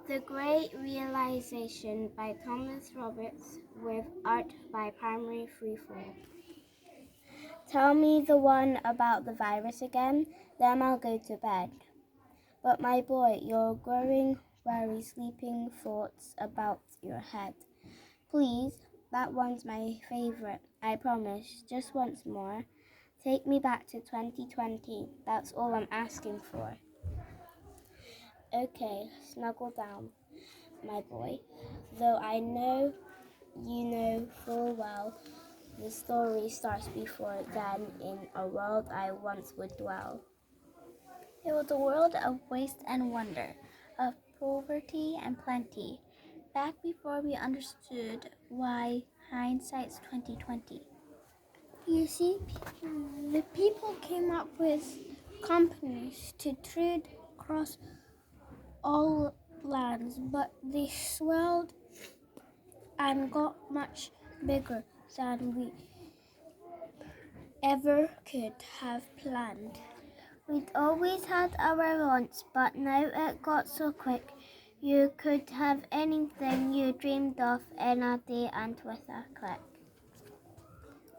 The Great Realisation by Tomos Roberts with art by Primary Freefall. Tell me the one about the virus again, then I'll go to bed. But my boy, you're growing worry, sleeping thoughts about your head. Please, that one's my favorite, I promise, just once more. Take me back to 2020, that's all I'm asking for. Okay, snuggle down, my boy, though I know you know full well the story starts before then in a world I once would dwell. It was a world of waste and wonder, of poverty and plenty, back before we understood why hindsight's 2020. You see, the people came up with companies to trade across all lands, but they swelled and got much bigger than we ever could have planned. We'd always had our wants, but now it got so quick you could have anything you dreamed of in a day and with a click.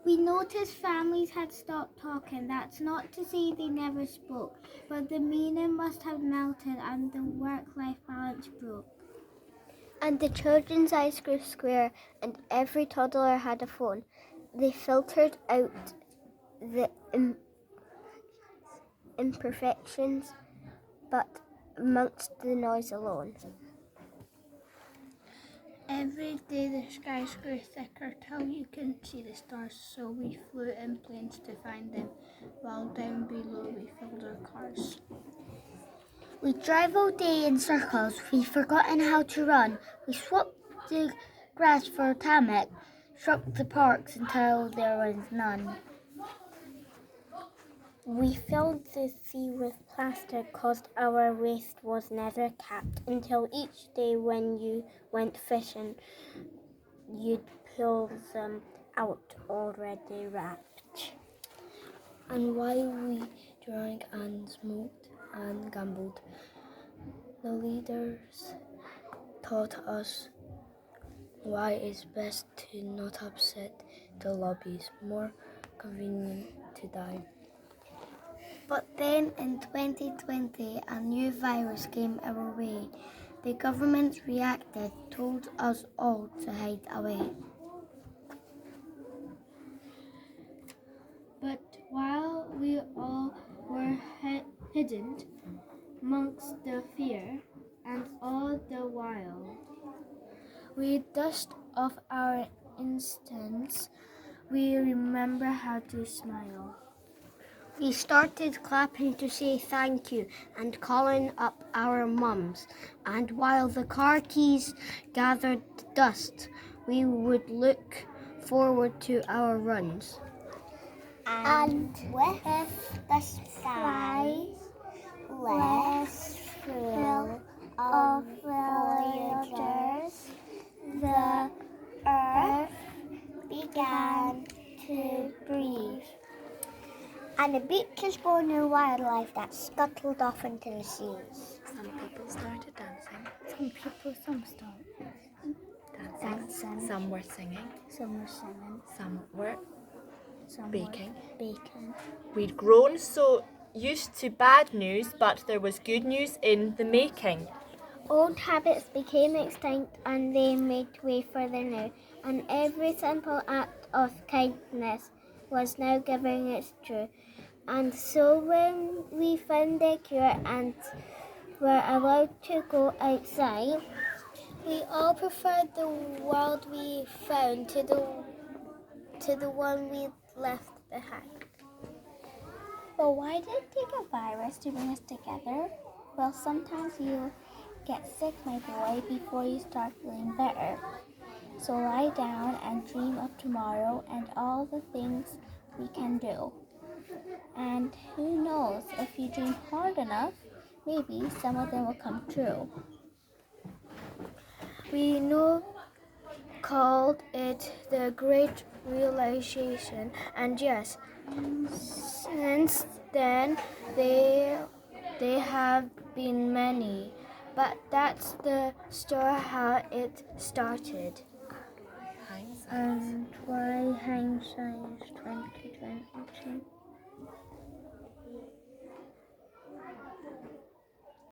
We noticed families had stopped talking. That's not to say they never spoke, but the meaning must have melted and the work-life balance broke. And the children's eyes grew square, and every toddler had a phone. They filtered out the imperfections, but amongst the noise alone. Every day the skies grew thicker till you couldn't see the stars, so we flew in planes to find them, while down below we filled our cars. We drive all day in circles, we've forgotten how to run. We swapped the grass for tarmac, struck the parks until there was none. We filled the sea with plastic, 'cause our waste was never capped, until each day when you went fishing, you'd pull them out already wrapped. And while we drank and smoked and gambled, the leaders taught us why it's best to not upset the lobbies, more convenient to die. But then in 2020, a new virus came our way. The government reacted, told us all to hide away. But while we all were hidden amongst the fear, and all the while we dust off our instincts, we remember how to smile. We started clapping to say thank you and calling up our mums. And while the car keys gathered dust, we would look forward to our runs. And with the skies less full of voyagers, the earth began to breathe. And the beaches bore new wildlife that scuttled off into the seas. Some people started dancing. Some stopped dancing. Some were singing. Some were singing. Some were baking. Baking. We'd grown so used to bad news, but there was good news in the making. Old habits became extinct and they made way for the new. And every simple act of kindness was now giving its due. And so when we found a cure and were allowed to go outside, we all preferred the world we found to the one we left behind. But why did it take a virus to bring us together? Well, sometimes you get sick, my boy, before you start feeling better. So lie down and dream of tomorrow and all the things we can do. And who knows, if you dream hard enough, maybe some of them will come true. We know called it the Great Realization, and yes, since then there have been many, But that's the story how it started. Hindsight. And why hindsight?